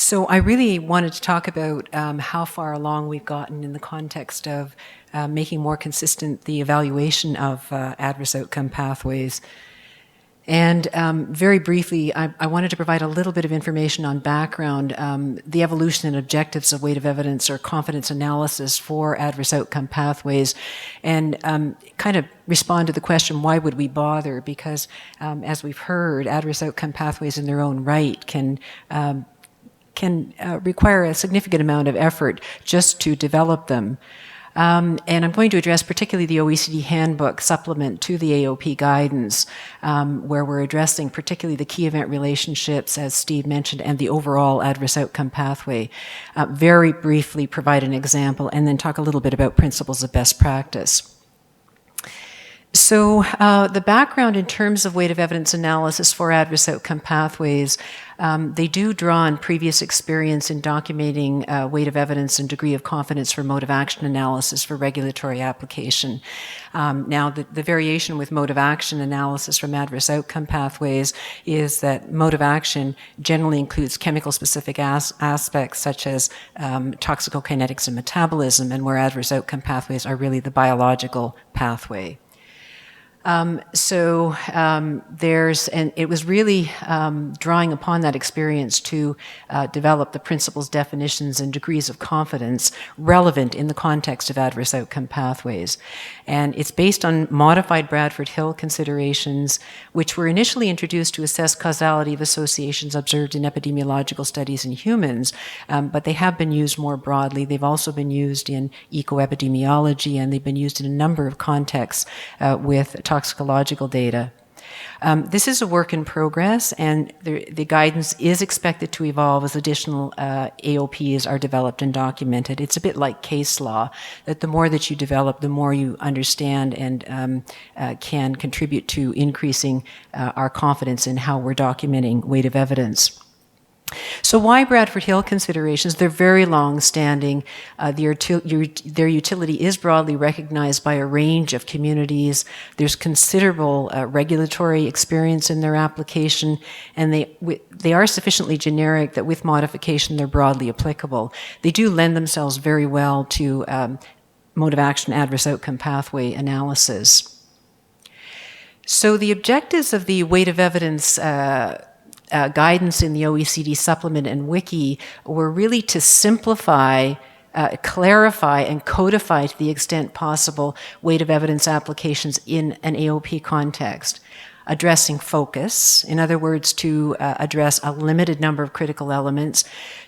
So I really wanted to talk about how far along we've gotten in the context of making more consistent the evaluation of adverse outcome pathways. And very briefly, I wanted to provide a little bit of information on background, the evolution and objectives of weight of evidence or confidence analysis for adverse outcome pathways, and kind of respond to the question, why would we bother? Because as we've heard, adverse outcome pathways in their own right can require a significant amount of effort just to develop them. And I'm going to address particularly the OECD Handbook supplement to the AOP guidance, where we're addressing particularly the key event relationships, as Steve mentioned, and the overall adverse outcome pathway. Very briefly provide an example, and then talk a little bit about principles of best practice. So the background in terms of weight of evidence analysis for adverse outcome pathways, they do draw on previous experience in documenting weight of evidence and degree of confidence for mode of action analysis for regulatory application. Now, the variation with mode of action analysis from adverse outcome pathways is that mode of action generally includes chemical-specific aspects such as toxicokinetics and metabolism, and where adverse outcome pathways are really the biological pathway. And it was really drawing upon that experience to develop the principles, definitions, and degrees of confidence relevant in the context of adverse outcome pathways. And it's based on modified Bradford-Hill considerations, which were initially introduced to assess causality of associations observed in epidemiological studies in humans, but they have been used more broadly. They've also been used in ecoepidemiology, and they've been used in a number of contexts with toxicological data. This is a work in progress, and the guidance is expected to evolve as additional AOPs are developed and documented. It's a bit like case law, that the more that you develop, the more you understand and can contribute to increasing our confidence in how we're documenting weight of evidence. So why Bradford-Hill considerations? They're very long-standing. Their utility is broadly recognized by a range of communities. There's considerable regulatory experience in their application, and they are sufficiently generic that with modification they're broadly applicable. They do lend themselves very well to mode of action adverse outcome pathway analysis. So the objectives of the weight of evidence guidance in the OECD supplement and wiki were really to simplify, clarify, and codify to the extent possible weight of evidence applications in an AOP context, addressing focus, in other words, to address a limited number of critical elements,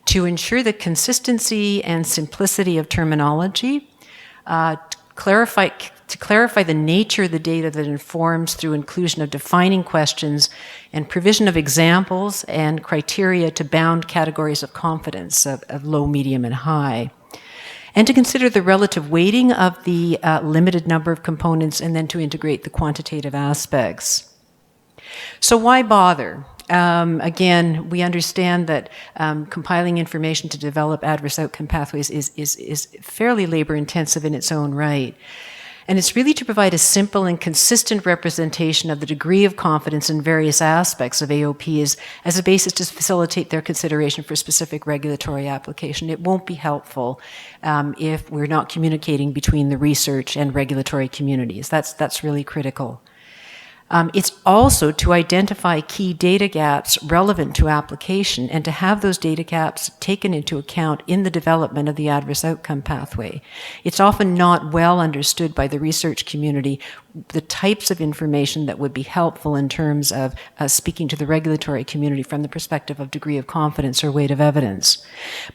to ensure the consistency and simplicity of terminology, to clarify the nature of the data that informs through inclusion of defining questions and provision of examples and criteria to bound categories of confidence of low, medium, and high. And to consider the relative weighting of the limited number of components, and then to integrate the quantitative aspects. So why bother? Again, we understand that compiling information to develop adverse outcome pathways is fairly labor-intensive in its own right. And it's really to provide a simple and consistent representation of the degree of confidence in various aspects of AOPs as a basis to facilitate their consideration for specific regulatory application. It won't be helpful if we're not communicating between the research and regulatory communities. That's really critical. It's also to identify key data gaps relevant to application and to have those data gaps taken into account in the development of the adverse outcome pathway. It's often not well understood by the research community the types of information that would be helpful in terms of speaking to the regulatory community from the perspective of degree of confidence or weight of evidence.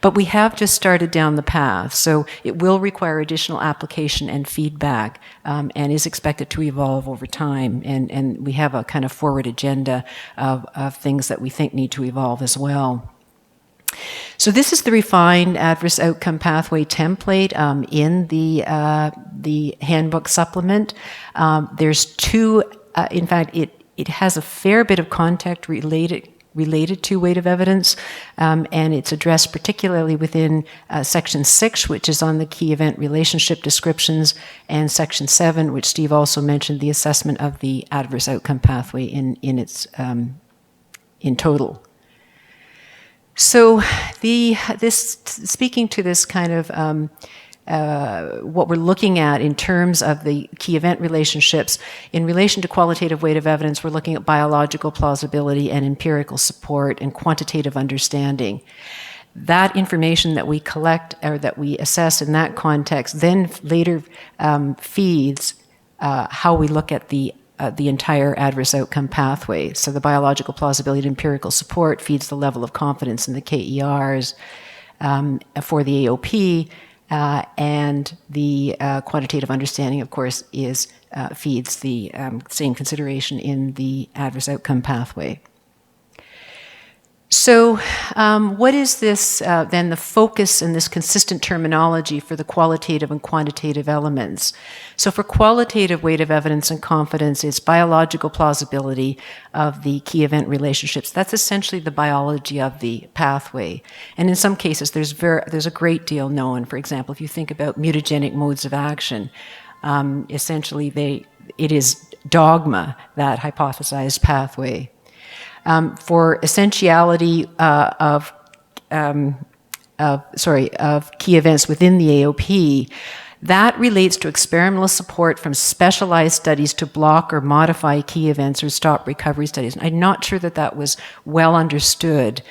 But we have just started down the path, so it will require additional application and feedback and is expected to evolve over time. And we have a kind of forward agenda of things that we think need to evolve as well. So this is the refined adverse outcome pathway template in the handbook supplement. There's two, in fact, it has a fair bit of content related to weight of evidence, and it's addressed particularly within Section 6, which is on the key event relationship descriptions, and Section 7, which Steve also mentioned, the assessment of the adverse outcome pathway in total. So speaking to this kind of what we're looking at in terms of the key event relationships, in relation to qualitative weight of evidence, we're looking at biological plausibility and empirical support and quantitative understanding. That information that we collect or that we assess in that context then later feeds how we look at the entire adverse outcome pathway. So the biological plausibility and empirical support feeds the level of confidence in the KERs for the AOP, and the quantitative understanding, of course, feeds the same consideration in the adverse outcome pathway. So what is this, then, the focus and this consistent terminology for the qualitative and quantitative elements? So for qualitative weight of evidence and confidence, it's biological plausibility of the key event relationships. That's essentially the biology of the pathway. And in some cases, there's a great deal known. For example, if you think about mutagenic modes of action, essentially it is dogma, that hypothesized pathway. For essentiality of key events within the AOP, that relates to experimental support from specialized studies to block or modify key events or stop recovery studies. And I'm not sure that was well understood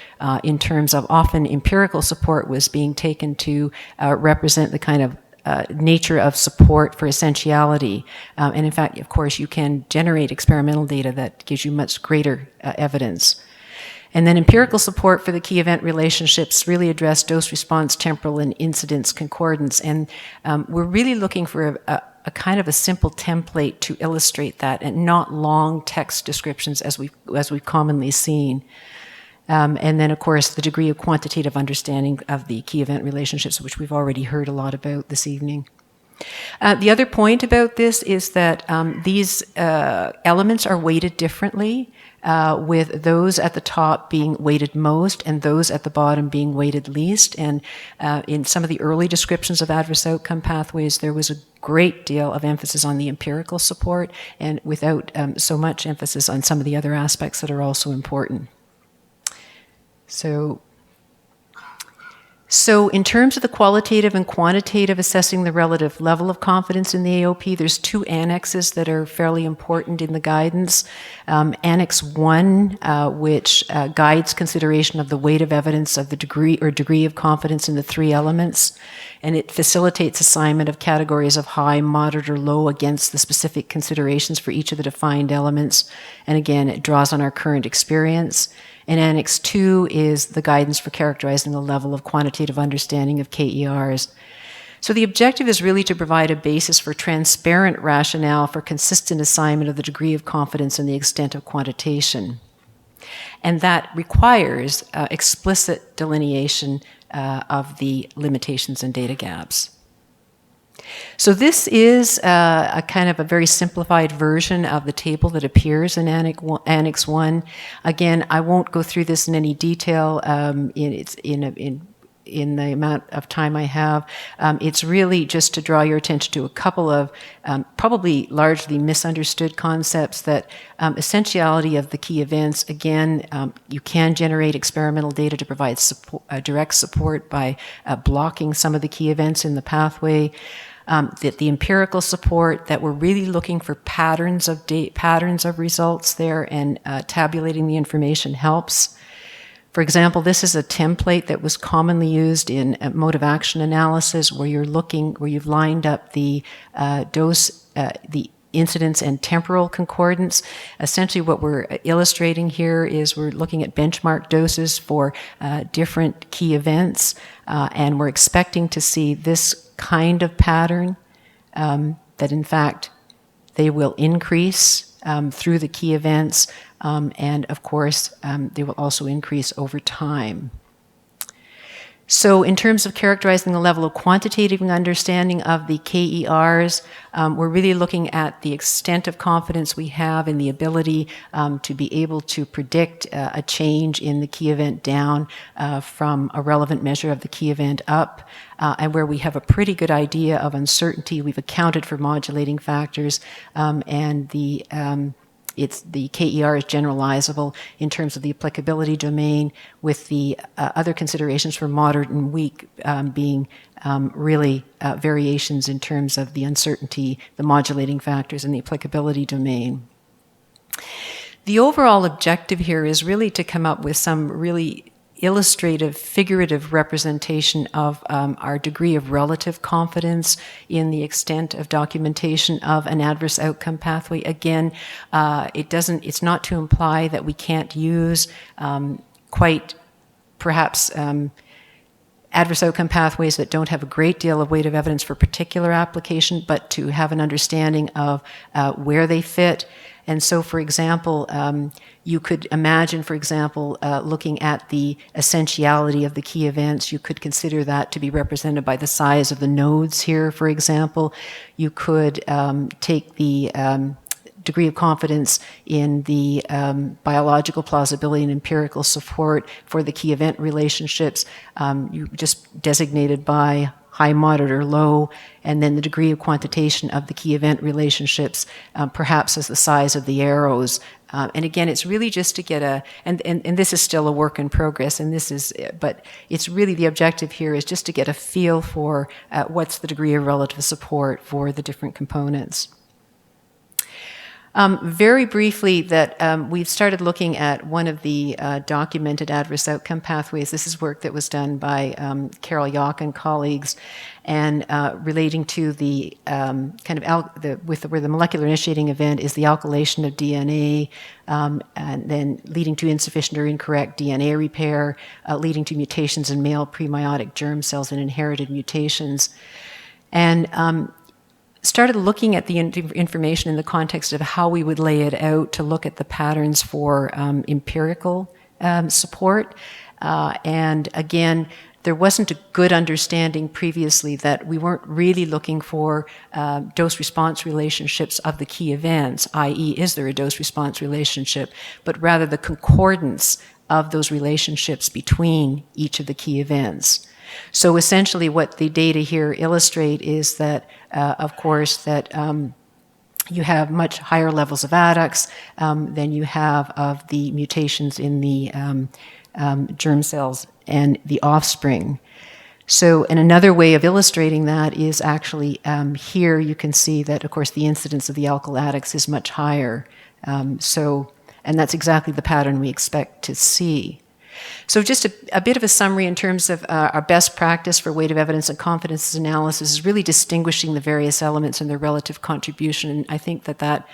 in terms of often empirical support was being taken to represent the kind of nature of support for essentiality. And in fact, of course, you can generate experimental data that gives you much greater evidence. And then empirical support for the key event relationships really address dose response, temporal, and incidence concordance. And we're really looking for a kind of a simple template to illustrate that, and not long text descriptions as we've commonly seen. And then, of course, the degree of quantitative understanding of the key event relationships, which we've already heard a lot about this evening. The other point about this is that these elements are weighted differently, with those at the top being weighted most and those at the bottom being weighted least. And in some of the early descriptions of adverse outcome pathways, there was a great deal of emphasis on the empirical support, and without so much emphasis on some of the other aspects that are also important. So in terms of the qualitative and quantitative assessing the relative level of confidence in the AOP, there's two annexes that are fairly important in the guidance. Annex 1, which guides consideration of the weight of evidence of the degree of confidence in the three elements, and it facilitates assignment of categories of high, moderate, or low against the specific considerations for each of the defined elements. And again, it draws on our current experience. And Annex 2 is the guidance for characterizing the level of quantitative understanding of KERs. So the objective is really to provide a basis for transparent rationale for consistent assignment of the degree of confidence and the extent of quantitation. And that requires explicit delineation of the limitations and data gaps. So this is a kind of a very simplified version of the table that appears in Annex 1. Again, I won't go through this in any detail in the amount of time I have. It's really just to draw your attention to a couple of probably largely misunderstood concepts, that essentiality of the key events. Again, you can generate experimental data to provide direct support by blocking some of the key events in the pathway. That the empirical support, that we're really looking for patterns of results there, and tabulating the information helps. For example, this is a template that was commonly used in mode of action analysis, where you've lined up the the incidence and temporal concordance. Essentially what we're illustrating here is we're looking at benchmark doses for different key events, and we're expecting to see this kind of pattern, that in fact they will increase through the key events, and of course they will also increase over time. So in terms of characterizing the level of quantitative understanding of the KERs, we're really looking at the extent of confidence we have in the ability to be able to predict a change in the key event down from a relevant measure of the key event up, and where we have a pretty good idea of uncertainty. We've accounted for modulating factors, and the the KER is generalizable in terms of the applicability domain, with the other considerations for moderate and weak being really variations in terms of the uncertainty, the modulating factors, and the applicability domain. The overall objective here is really to come up with some really illustrative, figurative representation of our degree of relative confidence in the extent of documentation of an adverse outcome pathway. Again, it's not to imply that we can't use quite perhaps adverse outcome pathways that don't have a great deal of weight of evidence for particular application, but to have an understanding of where they fit. And so, for example, you could imagine, for example, looking at the essentiality of the key events. You could consider that to be represented by the size of the nodes here, for example. You could take the degree of confidence in the biological plausibility and empirical support for the key event relationships. You just designated by high, moderate, or low, and then the degree of quantitation of the key event relationships, perhaps as the size of the arrows. And again, it's really just to get and this is still a work in progress, but it's really the objective here is just to get a feel for what's the degree of relative support for the different components. Very briefly, that we've started looking at one of the documented adverse outcome pathways. This is work that was done by Carol Yock and colleagues, and relating to the where the molecular initiating event is the alkylation of DNA, and then leading to insufficient or incorrect DNA repair, leading to mutations in male premeiotic germ cells and inherited mutations. And started looking at the information in the context of how we would lay it out to look at the patterns for empirical support. And again, there wasn't a good understanding previously that we weren't really looking for dose-response relationships of the key events, i.e., is there a dose-response relationship, but rather the concordance of those relationships between each of the key events. So essentially what the data here illustrate is that, of course, that you have much higher levels of adducts than you have of the mutations in the germ cells and the offspring. So, and another way of illustrating that is actually here you can see that, of course, the incidence of the alkyl adducts is much higher. And that's exactly the pattern we expect to see. So just a bit of a summary in terms of our best practice for weight of evidence and confidence analysis is really distinguishing the various elements and their relative contribution. And I think that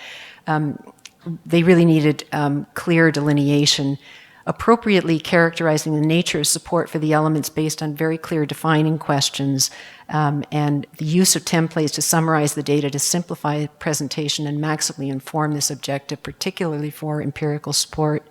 they really needed clear delineation, appropriately characterizing the nature of support for the elements based on very clear defining questions, and the use of templates to summarize the data to simplify presentation and maximally inform this objective, particularly for empirical support.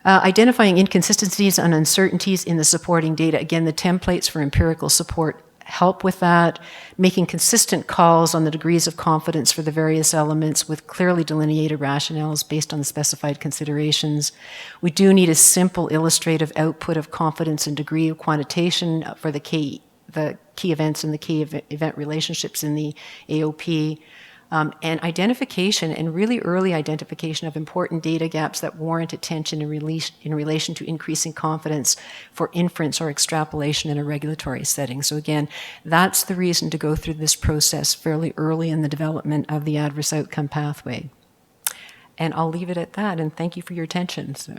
Identifying inconsistencies and uncertainties in the supporting data. Again, the templates for empirical support help with that. Making consistent calls on the degrees of confidence for the various elements with clearly delineated rationales based on the specified considerations. We do need a simple illustrative output of confidence and degree of quantitation for the key events and the key event relationships in the AOP. And identification, and really early identification of important data gaps that warrant attention in relation to increasing confidence for inference or extrapolation in a regulatory setting. So again, that's the reason to go through this process fairly early in the development of the adverse outcome pathway. And I'll leave it at that, and thank you for your attention. So.